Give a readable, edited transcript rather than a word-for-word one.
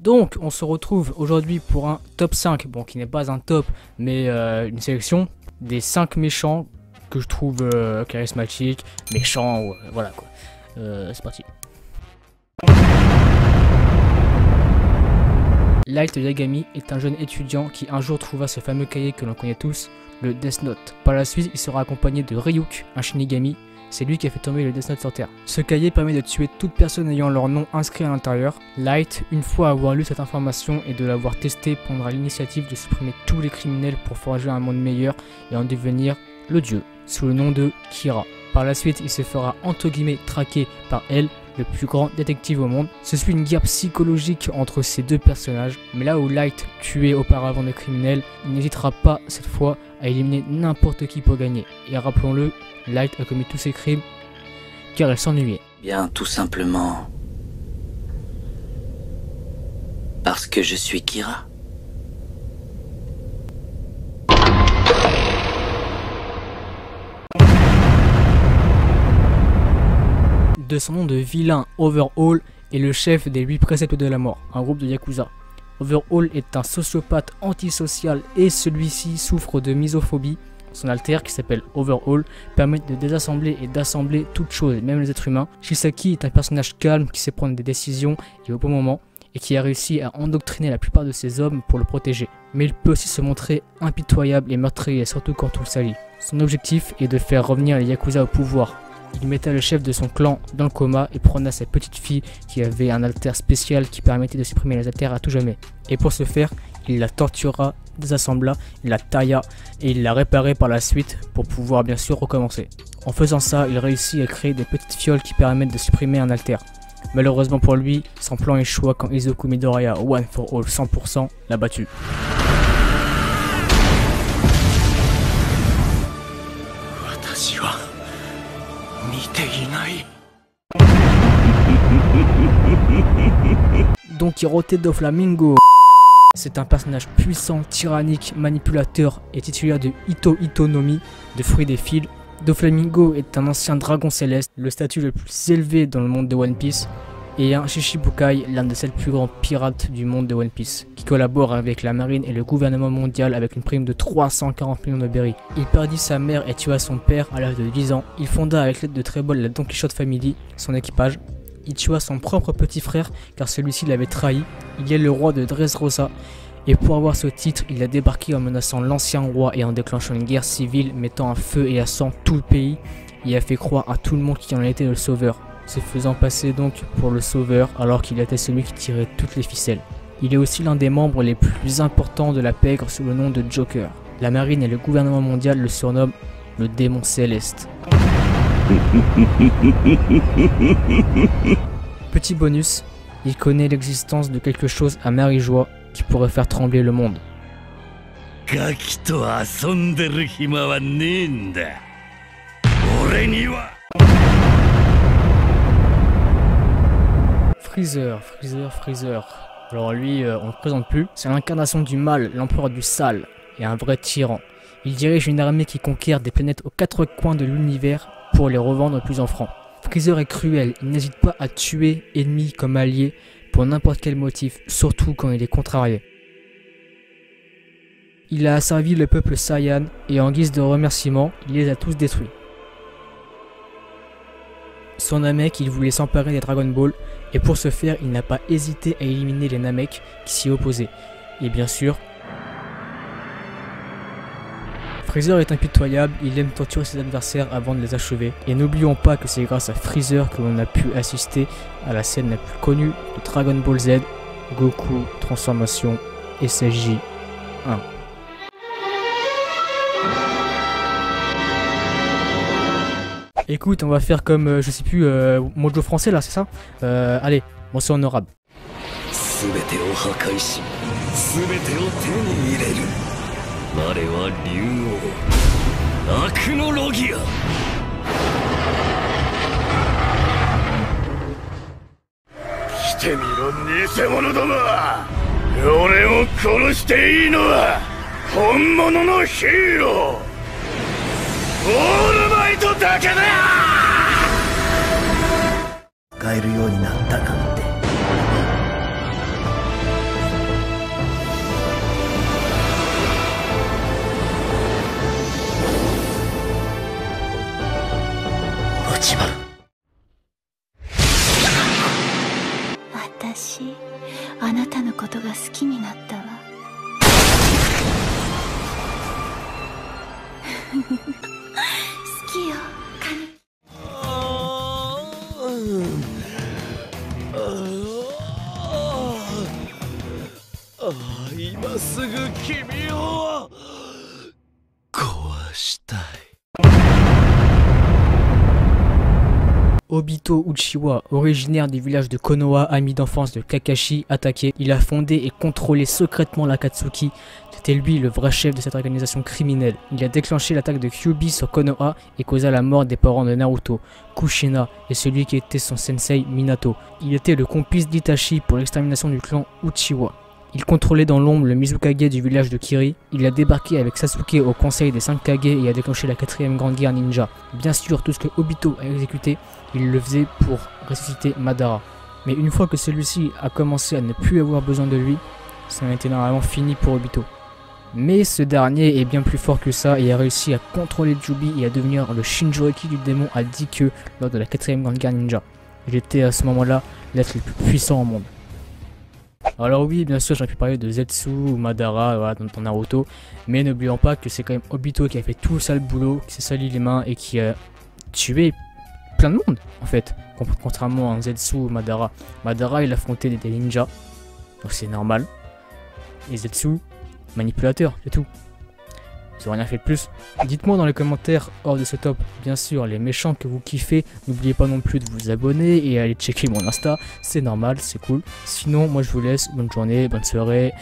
Donc on se retrouve aujourd'hui pour un top 5, bon qui n'est pas un top mais une sélection des 5 méchants que je trouve charismatiques, méchants, voilà quoi. C'est parti. Light Yagami est un jeune étudiant qui un jour trouva ce fameux cahier que l'on connaît tous, le Death Note. Par la suite, il sera accompagné de Ryuk, un Shinigami. C'est lui qui a fait tomber le Death Note sur Terre. Ce cahier permet de tuer toute personne ayant leur nom inscrit à l'intérieur. Light, une fois avoir lu cette information et de l'avoir testée, prendra l'initiative de supprimer tous les criminels pour forger un monde meilleur et en devenir le dieu, sous le nom de Kira. Par la suite, il se fera entre guillemets traquer par elle, le plus grand détective au monde. Ce suit une guerre psychologique entre ces deux personnages, mais là où Light tuait auparavant des criminels, il n'hésitera pas cette fois à éliminer n'importe qui pour gagner. Et rappelons-le, Light a commis tous ces crimes car elle s'ennuyait. Bien, tout simplement parce que je suis Kira. De son nom de vilain, Overhaul est le chef des 8 préceptes de la mort, un groupe de Yakuza. Overhaul est un sociopathe antisocial et celui-ci souffre de misophobie. Son alter, qui s'appelle Overhaul, permet de désassembler et d'assembler toutes choses, même les êtres humains. Shisaki est un personnage calme qui sait prendre des décisions et au bon moment, et qui a réussi à endoctriner la plupart de ses hommes pour le protéger. Mais il peut aussi se montrer impitoyable et meurtrier, surtout quand on le salit. Son objectif est de faire revenir les Yakuza au pouvoir. Il mettait le chef de son clan dans le coma et prenait sa petite fille qui avait un alter spécial qui permettait de supprimer les alters à tout jamais. Et pour ce faire, il la tortura, désassembla, il la tailla et il la réparait par la suite pour pouvoir bien sûr recommencer. En faisant ça, il réussit à créer des petites fioles qui permettent de supprimer un alter. Malheureusement pour lui, son plan échoua quand Izuku Midoriya, One for All 100%, l'a battu. Don Quijote do Flamingo. C'est un personnage puissant, tyrannique, manipulateur et titulaire de Ito Ito no Mi, de fruits des fils. Doflamingo est un ancien dragon céleste, le statut le plus élevé dans le monde de One Piece, et un Shichibukai, l'un des 7 plus grands pirates du monde de One Piece, qui collabore avec la marine et le gouvernement mondial avec une prime de 340 millions de berries. Il perdit sa mère et tua son père à l'âge de 10 ans. Il fonda avec l'aide de Trebol la Don Quichotte Family, son équipage. Il tua son propre petit frère car celui-ci l'avait trahi. Il est le roi de Dressrosa. Et pour avoir ce titre, il a débarqué en menaçant l'ancien roi et en déclenchant une guerre civile, mettant à feu et à sang tout le pays. Il a fait croire à tout le monde qu'il en était le sauveur, se faisant passer donc pour le sauveur alors qu'il était celui qui tirait toutes les ficelles. Il est aussi l'un des membres les plus importants de la pègre sous le nom de Joker. La marine et le gouvernement mondial le surnomment le démon céleste. Petit bonus, il connaît l'existence de quelque chose à Marie-Joie qui pourrait faire trembler le monde. Freezer. Alors lui, on ne le présente plus. C'est l'incarnation du mal, l'empereur du sale, et un vrai tyran. Il dirige une armée qui conquiert des planètes aux 4 coins de l'univers pour les revendre plus en francs. Freezer est cruel, il n'hésite pas à tuer ennemis comme alliés pour n'importe quel motif, surtout quand il est contrarié. Il a asservi le peuple Saiyan et en guise de remerciement, il les a tous détruits. Son Namek, il voulait s'emparer des Dragon Ball et pour ce faire, il n'a pas hésité à éliminer les Namek qui s'y opposaient. Et bien sûr, Freezer est impitoyable, il aime torturer ses adversaires avant de les achever. Et n'oublions pas que c'est grâce à Freezer que l'on a pu assister à la scène la plus connue de Dragon Ball Z, Goku Transformation SSJ 1. Écoute, on va faire comme, je sais plus, Mojo français là, c'est ça? Allez, mention honorable. 落ち葉。私、あなたのことが好きになったわ。好きよ、カニ。今すぐ君を壊したい。Obito Uchiwa, originaire du village de Konoha, ami d'enfance de Kakashi, attaqué. Il a fondé et contrôlé secrètement l'Akatsuki. C'était lui le vrai chef de cette organisation criminelle. Il a déclenché l'attaque de Kyuubi sur Konoha et causa la mort des parents de Naruto, Kushina et celui qui était son sensei Minato. Il était le complice d'Itachi pour l'extermination du clan Uchiwa. Il contrôlait dans l'ombre le Mizukage du village de Kiri. Il a débarqué avec Sasuke au conseil des 5 Kage et a déclenché la 4ème grande guerre ninja. Bien sûr, tout ce que Obito a exécuté, il le faisait pour ressusciter Madara. Mais une fois que celui-ci a commencé à ne plus avoir besoin de lui, ça a été normalement fini pour Obito. Mais ce dernier est bien plus fort que ça et a réussi à contrôler Jubi et à devenir le Shinjuriki du démon à 10 queues lors de la 4ème grande guerre ninja. Il était à ce moment-là l'être le plus puissant au monde. Alors oui, bien sûr, j'aurais pu parler de Zetsu ou Madara voilà, dans Naruto, mais n'oublions pas que c'est quand même Obito qui a fait tout le sale boulot, qui s'est sali les mains et qui a tué plein de monde en fait, contrairement à Zetsu ou Madara. Madara il affrontait des ninjas, donc c'est normal, et Zetsu, manipulateur, c'est tout. Ils n'ont rien fait de plus. Dites-moi dans les commentaires hors de ce top, bien sûr, les méchants que vous kiffez. N'oubliez pas non plus de vous abonner et aller checker mon Insta. C'est normal, c'est cool. Sinon, moi je vous laisse. Bonne journée, bonne soirée.